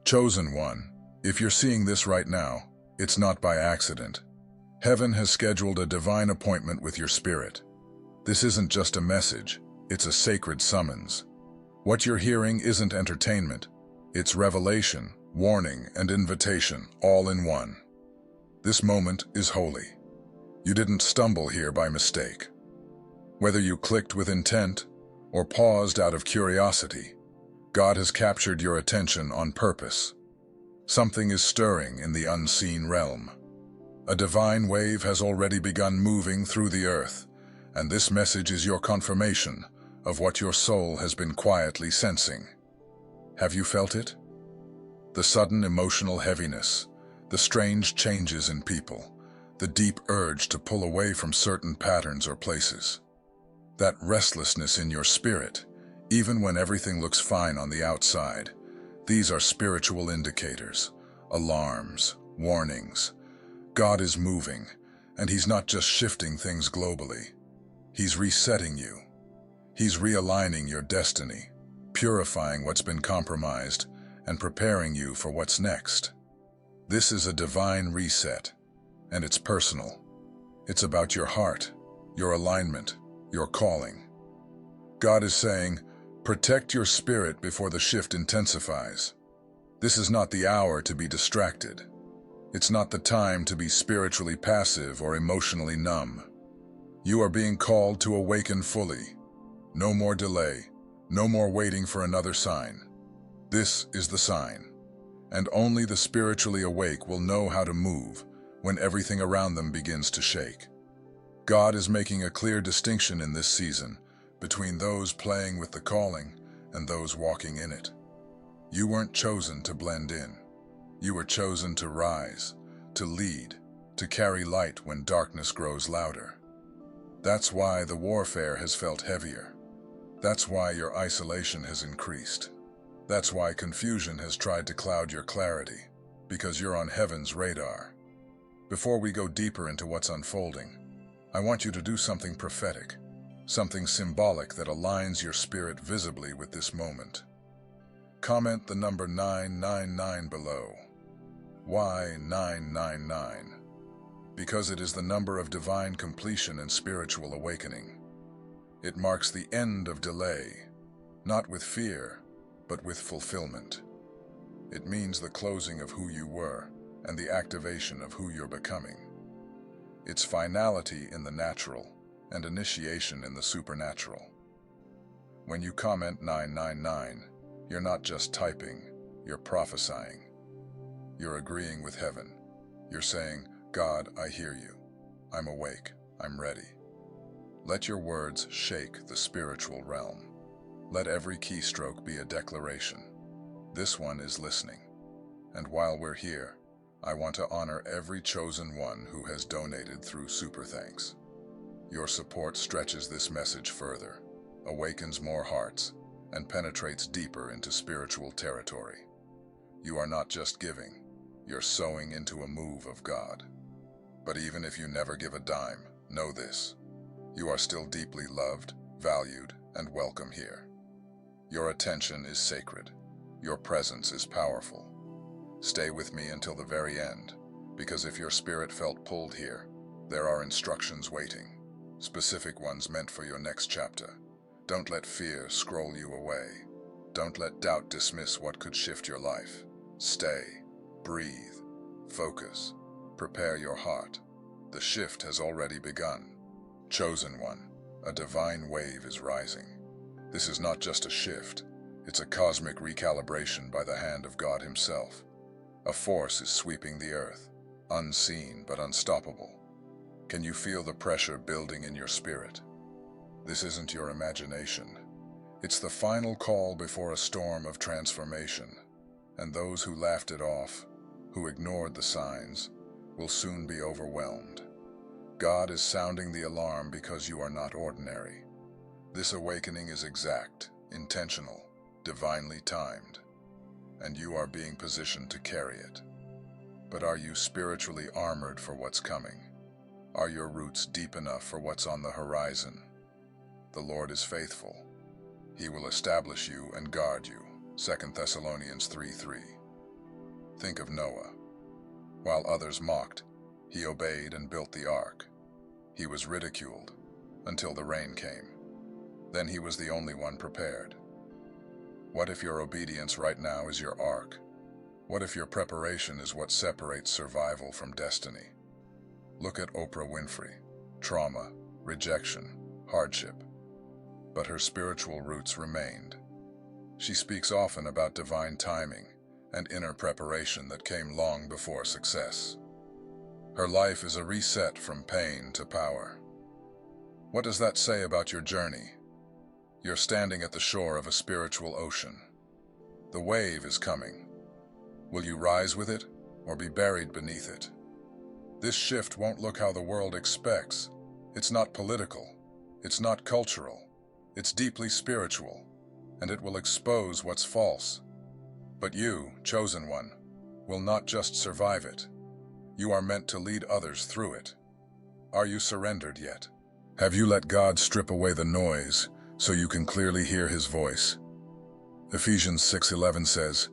Chosen one, if you're seeing this right now, it's not by accident. Heaven has scheduled a divine appointment with your spirit. This isn't just a message, it's a sacred summons. What you're hearing isn't entertainment, it's revelation, warning, and invitation, all in one. This moment is holy. You didn't stumble here by mistake. Whether you clicked with intent or paused out of curiosity, God has captured your attention on purpose. Something is stirring in the unseen realm. A divine wave has already begun moving through the earth, and this message is your confirmation of what your soul has been quietly sensing. Have you felt it? The sudden emotional heaviness, the strange changes in people, the deep urge to pull away from certain patterns or places. That restlessness in your spirit, even when everything looks fine on the outside, these are spiritual indicators, alarms, warnings. God is moving, and He's not just shifting things globally. He's resetting you. He's realigning your destiny, purifying what's been compromised, and preparing you for what's next. This is a divine reset, and it's personal. It's about your heart, your alignment, your calling. God is saying, protect your spirit before the shift intensifies. This is not the hour to be distracted. It's not the time to be spiritually passive or emotionally numb. You are being called to awaken fully. No more delay, no more waiting for another sign. This is the sign, and only the spiritually awake will know how to move when everything around them begins to shake. God is making a clear distinction in this season between those playing with the calling and those walking in it. You weren't chosen to blend in. You were chosen to rise, to lead, to carry light when darkness grows louder. That's why the warfare has felt heavier. That's why your isolation has increased. That's why confusion has tried to cloud your clarity, because you're on heaven's radar. Before we go deeper into what's unfolding, I want you to do something prophetic, something symbolic that aligns your spirit visibly with this moment. Comment the number 999 below. Why 999? Because it is the number of divine completion and spiritual awakening. It marks the end of delay, not with fear, but with fulfillment. It means the closing of who you were and the activation of who you're becoming. It's finality in the natural and initiation in the supernatural. When you comment 999, you're not just typing, you're prophesying. You're agreeing with heaven. You're saying, God, I hear you. I'm awake. I'm ready. Let your words shake the spiritual realm. Let every keystroke be a declaration. This one is listening. And while we're here, I want to honor every chosen one who has donated through Super Thanks. Your support stretches this message further, awakens more hearts, and penetrates deeper into spiritual territory. You are not just giving, you're sowing into a move of God. But even if you never give a dime, know this: you are still deeply loved, valued, and welcome here. Your attention is sacred. Your presence is powerful. Stay with me until the very end, because if your spirit felt pulled here, there are instructions waiting, specific ones meant for your next chapter. Don't let fear scroll you away. Don't let doubt dismiss what could shift your life. Stay, breathe, focus, prepare your heart. The shift has already begun. Chosen one, a divine wave is rising. This is not just a shift, it's a cosmic recalibration by the hand of God Himself. A force is sweeping the earth, unseen but unstoppable. Can you feel the pressure building in your spirit? This isn't your imagination. It's the final call before a storm of transformation, and those who laughed it off, who ignored the signs, will soon be overwhelmed. God is sounding the alarm because you are not ordinary. This awakening is exact, intentional, divinely timed, and you are being positioned to carry it. But are you spiritually armored for what's coming? Are your roots deep enough for what's on the horizon? The Lord is faithful. He will establish you and guard you. 2 Thessalonians 3:3. Think of Noah. While others mocked, he obeyed and built the ark. He was ridiculed until the rain came. Then he was the only one prepared. What if your obedience right now is your ark? What if your preparation is what separates survival from destiny? Look at Oprah Winfrey. Trauma, rejection, hardship. But her spiritual roots remained. She speaks often about divine timing and inner preparation that came long before success. Her life is a reset from pain to power. What does that say about your journey? You're standing at the shore of a spiritual ocean. The wave is coming. Will you rise with it or be buried beneath it? This shift won't look how the world expects. It's not political. It's not cultural. It's deeply spiritual, and it will expose what's false. But you, chosen one, will not just survive it. You are meant to lead others through it. Are you surrendered yet? Have you let God strip away the noise so you can clearly hear His voice? Ephesians 6:11 says,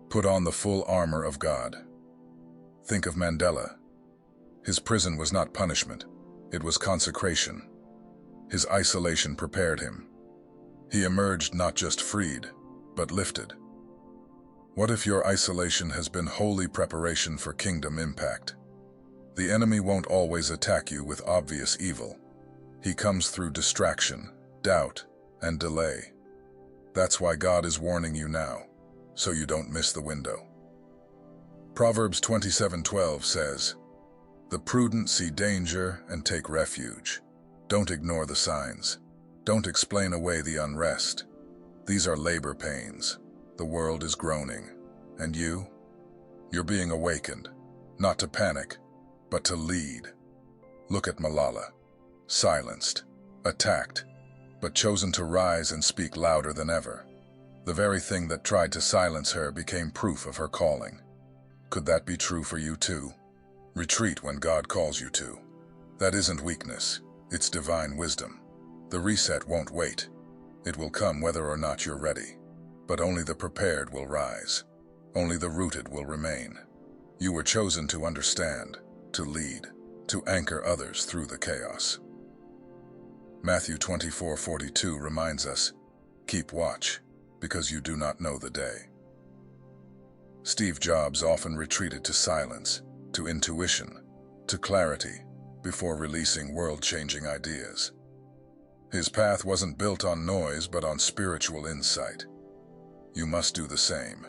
"Put on the full armor of God." Think of Mandela. His prison was not punishment, it was consecration. His isolation prepared him. He emerged not just freed, but lifted. What if your isolation has been holy preparation for kingdom impact? The enemy won't always attack you with obvious evil. He comes through distraction, doubt, and delay. That's why God is warning you now, so you don't miss the window. Proverbs 27:12 says, "The prudent see danger and take refuge." Don't ignore the signs. Don't explain away the unrest. These are labor pains. The world is groaning. And you're being awakened, not to panic, but to lead. Look at Malala, silenced, attacked, but chosen to rise and speak louder than ever. The very thing that tried to silence her became proof of her calling. Could that be true for you too? Retreat when God calls you to. That isn't weakness, it's divine wisdom. The reset won't wait. It will come whether or not you're ready. But only the prepared will rise. Only the rooted will remain. You were chosen to understand, to lead, to anchor others through the chaos. Matthew 24:42 reminds us, "Keep watch, because you do not know the day." Steve Jobs often retreated to silence, to intuition, to clarity, before releasing world-changing ideas. His path wasn't built on noise, but on spiritual insight. You must do the same.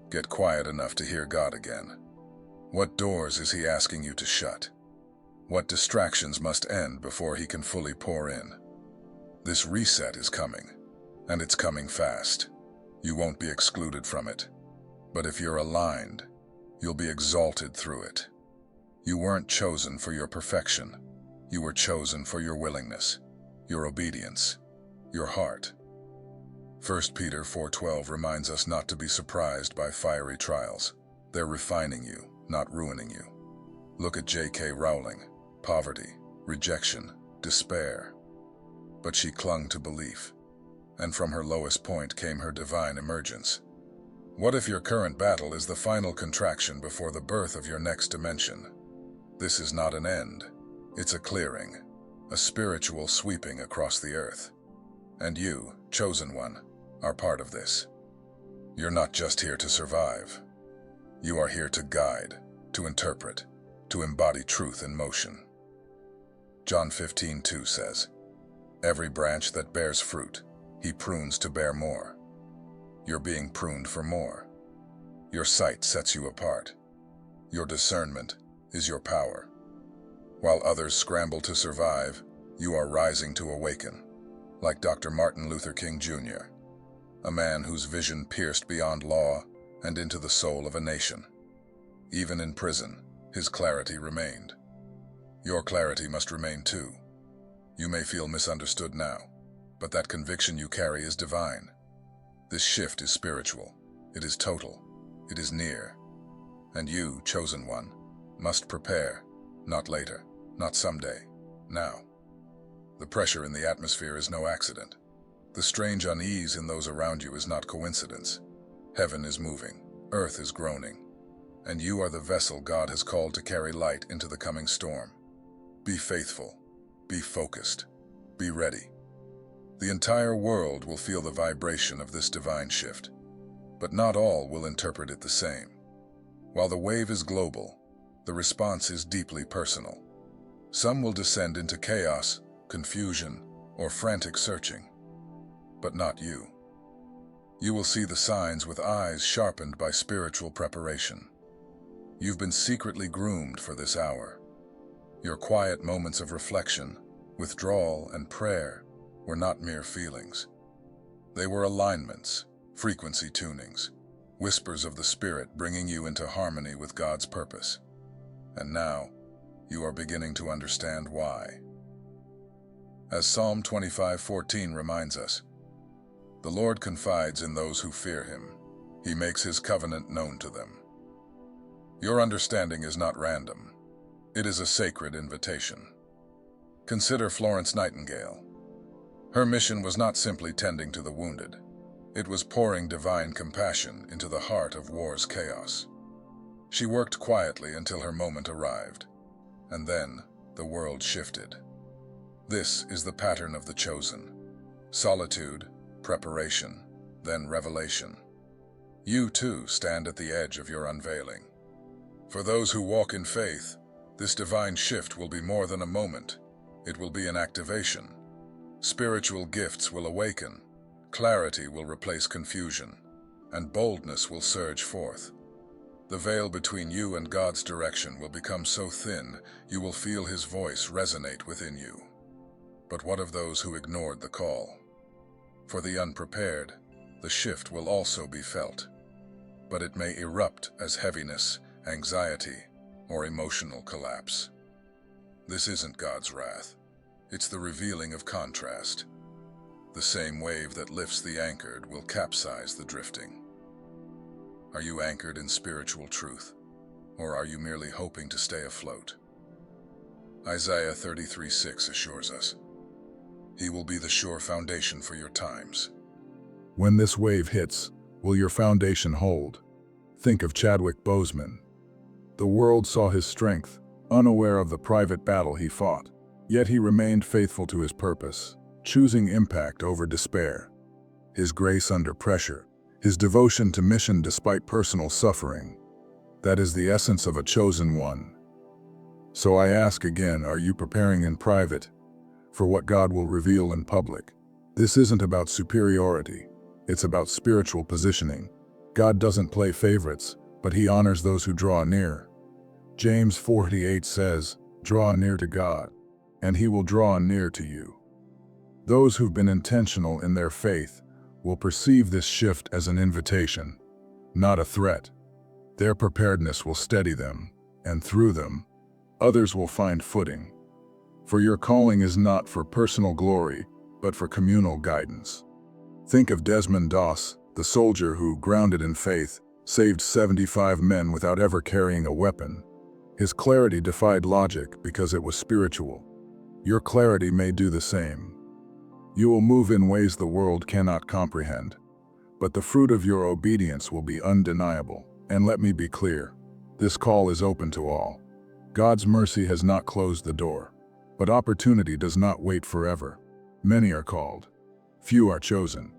Get quiet enough to hear God again. What doors is He asking you to shut? What distractions must end before He can fully pour in? This reset is coming, and it's coming fast. You won't be excluded from it. But if you're aligned, you'll be exalted through it. You weren't chosen for your perfection. You were chosen for your willingness, your obedience, your heart. 1 Peter 4:12 reminds us not to be surprised by fiery trials. They're refining you, not ruining you. Look at J.K. Rowling. Poverty, rejection, despair. But she clung to belief, and from her lowest point came her divine emergence. What if your current battle is the final contraction before the birth of your next dimension? This is not an end. It's a clearing, a spiritual sweeping across the earth. And you, chosen one, are part of this. You're not just here to survive. You are here to guide, to interpret, to embody truth in motion. John 15:2 says, "Every branch that bears fruit, He prunes to bear more." You're being pruned for more. Your sight sets you apart. Your discernment is your power. While others scramble to survive, you are rising to awaken, like Dr. Martin Luther King Jr., a man whose vision pierced beyond law and into the soul of a nation. Even in prison, his clarity remained. Your clarity must remain too. You may feel misunderstood now, but that conviction you carry is divine. This shift is spiritual. It is total. It is near. And you, chosen one, must prepare, not later, not someday, now. The pressure in the atmosphere is no accident. The strange unease in those around you is not coincidence. Heaven is moving. Earth is groaning. and you are the vessel God has called to carry light into the coming storm. Be faithful, be focused, be ready. The entire world will feel the vibration of this divine shift, but not all will interpret it the same. While the wave is global, the response is deeply personal. Some will descend into chaos, confusion, or frantic searching, but not you. You will see the signs with eyes sharpened by spiritual preparation. You've been secretly groomed for this hour. Your quiet moments of reflection, withdrawal, and prayer were not mere feelings. They were alignments, frequency tunings, whispers of the Spirit bringing you into harmony with God's purpose. And now, you are beginning to understand why. As Psalm 25:14 reminds us, the Lord confides in those who fear Him. He makes His covenant known to them. Your understanding is not random. It is a sacred invitation. Consider Florence Nightingale. Her mission was not simply tending to the wounded. It was pouring divine compassion into the heart of war's chaos. She worked quietly until her moment arrived, and then the world shifted. This is the pattern of the chosen: solitude, preparation, then revelation. You too stand at the edge of your unveiling. For those who walk in faith, this divine shift will be more than a moment. It will be an activation. Spiritual gifts will awaken, clarity will replace confusion, and boldness will surge forth. The veil between you and God's direction will become so thin, you will feel His voice resonate within you. But what of those who ignored the call? For the unprepared, the shift will also be felt, but it may erupt as heaviness, anxiety, or emotional collapse. This isn't God's wrath. It's the revealing of contrast. The same wave that lifts the anchored will capsize the drifting. Are you anchored in spiritual truth, or are you merely hoping to stay afloat? Isaiah 33:6 assures us, He will be the sure foundation for your times. When this wave hits, will your foundation hold? Think of Chadwick Boseman. The world saw his strength, unaware of the private battle he fought. Yet he remained faithful to his purpose, choosing impact over despair. His grace under pressure, his devotion to mission despite personal suffering. That is the essence of a chosen one. So I ask again, are you preparing in private for what God will reveal in public? This isn't about superiority, it's about spiritual positioning. God doesn't play favorites, but He honors those who draw near. James 4:8 says, "Draw near to God, and He will draw near to you." Those who've been intentional in their faith will perceive this shift as an invitation, not a threat. Their preparedness will steady them, and through them, others will find footing. For your calling is not for personal glory, but for communal guidance. Think of Desmond Doss, the soldier who, grounded in faith, saved 75 men without ever carrying a weapon. His clarity defied logic because it was spiritual. Your clarity may do the same. You will move in ways the world cannot comprehend, but the fruit of your obedience will be undeniable. And let me be clear, this call is open to all. God's mercy has not closed the door, but opportunity does not wait forever. Many are called, few are chosen.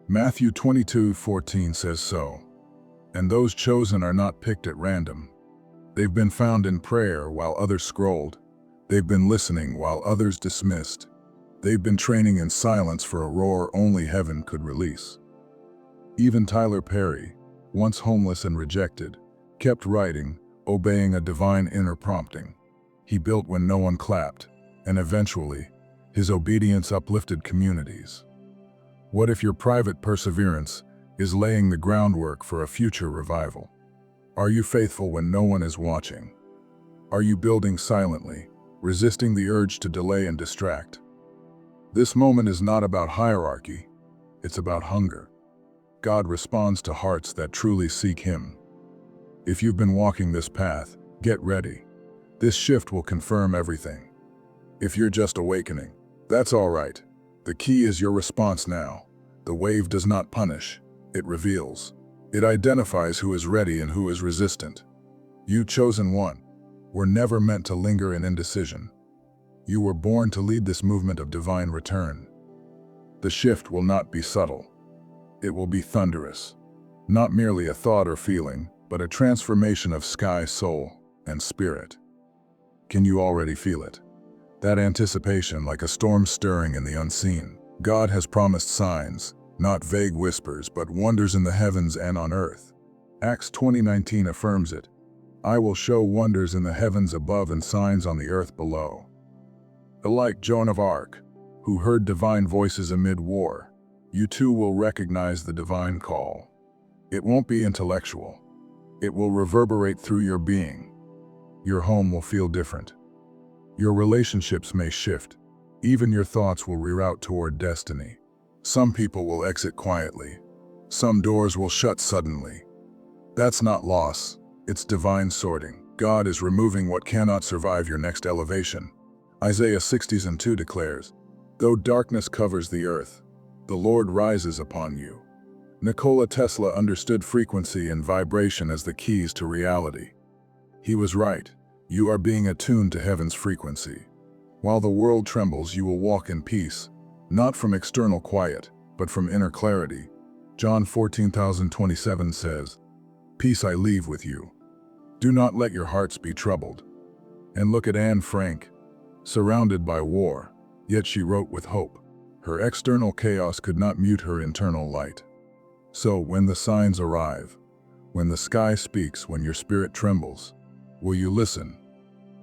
Matthew 22:14 says so. And those chosen are not picked at random. They've been found in prayer while others scrolled. They've been listening while others dismissed. They've been training in silence for a roar only heaven could release. Even Tyler Perry, once homeless and rejected, kept writing, obeying a divine inner prompting. He built when no one clapped, and eventually, his obedience uplifted communities. What if your private perseverance is laying the groundwork for a future revival? Are you faithful when no one is watching? Are you building silently, resisting the urge to delay and distract? This moment is not about hierarchy, it's about hunger. God responds to hearts that truly seek Him. If you've been walking this path, get ready. This shift will confirm everything. If you're just awakening, that's all right. The key is your response now. The wave does not punish, it reveals. It identifies who is ready and who is resistant. You chosen one were never meant to linger in indecision. You were born to lead this movement of divine return. The shift will not be subtle. It will be thunderous. Not merely a thought or feeling, but a transformation of sky, soul, and spirit. Can you already feel it? That anticipation, like a storm stirring in the unseen. God has promised signs, not vague whispers, but wonders in the heavens and on earth. Acts 20:19 affirms it. I will show wonders in the heavens above and signs on the earth below. Like Joan of Arc, who heard divine voices amid war, you too will recognize the divine call. It won't be intellectual. It will reverberate through your being. Your home will feel different. Your relationships may shift. Even your thoughts will reroute toward destiny. Some people will exit quietly. Some doors will shut suddenly. That's not loss. It's divine sorting. God is removing what cannot survive your next elevation. Isaiah 60:2 declares, though darkness covers the earth, the Lord rises upon you. Nikola Tesla understood frequency and vibration as the keys to reality. He was right. You are being attuned to heaven's frequency. While the world trembles, you will walk in peace, not from external quiet, but from inner clarity. John 14:27 says, peace I leave with you. Do not let your hearts be troubled. And look at Anne Frank, surrounded by war, yet she wrote with hope. Her external chaos could not mute her internal light. So when the signs arrive, when the sky speaks, when your spirit trembles, will you listen?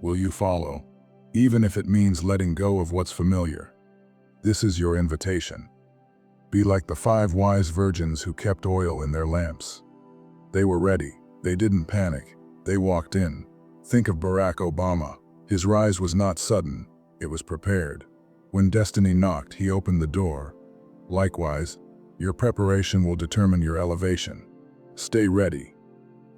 Will you follow? Even if it means letting go of what's familiar. This is your invitation. Be like the 5 wise virgins who kept oil in their lamps. They were ready. They didn't panic. They walked in. Think of Barack Obama. His rise was not sudden. It was prepared. When destiny knocked, he opened the door. Likewise, your preparation will determine your elevation. Stay ready.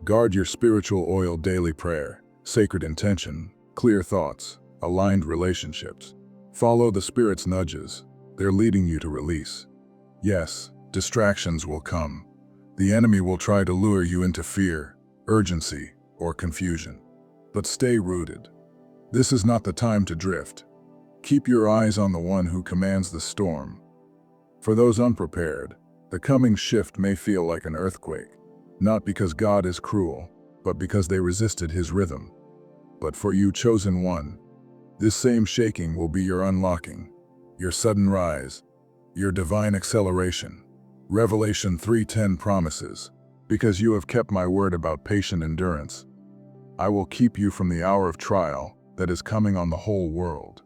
Guard your spiritual oil: daily prayer, sacred intention, clear thoughts, aligned relationships. Follow the Spirit's nudges. They're leading you to release. Yes, distractions will come. The enemy will try to lure you into fear, urgency, or confusion. But stay rooted. This is not the time to drift. Keep your eyes on the one who commands the storm. For those unprepared, the coming shift may feel like an earthquake, not because God is cruel, but because they resisted his rhythm. But for you, chosen one, this same shaking will be your unlocking, your sudden rise, your divine acceleration. Revelation 3:10 promises, because you have kept my word about patient endurance, I will keep you from the hour of trial that is coming on the whole world.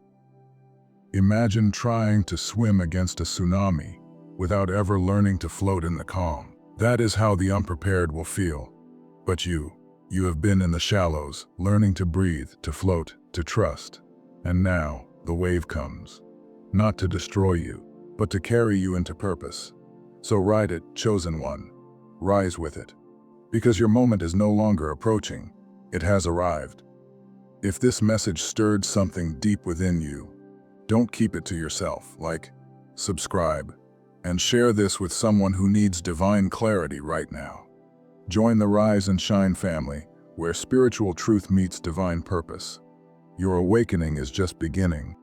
Imagine trying to swim against a tsunami without ever learning to float in the calm. That is how the unprepared will feel. But you have been in the shallows, learning to breathe, to float, to trust. And now the wave comes, not to destroy you, but to carry you into purpose. So ride it, chosen one. Rise with it. Because your moment is no longer approaching, it has arrived. If this message stirred something deep within you, don't keep it to yourself. Like, subscribe, and share this with someone who needs divine clarity right now. Join the Rise and Shine family, where spiritual truth meets divine purpose. Your awakening is just beginning.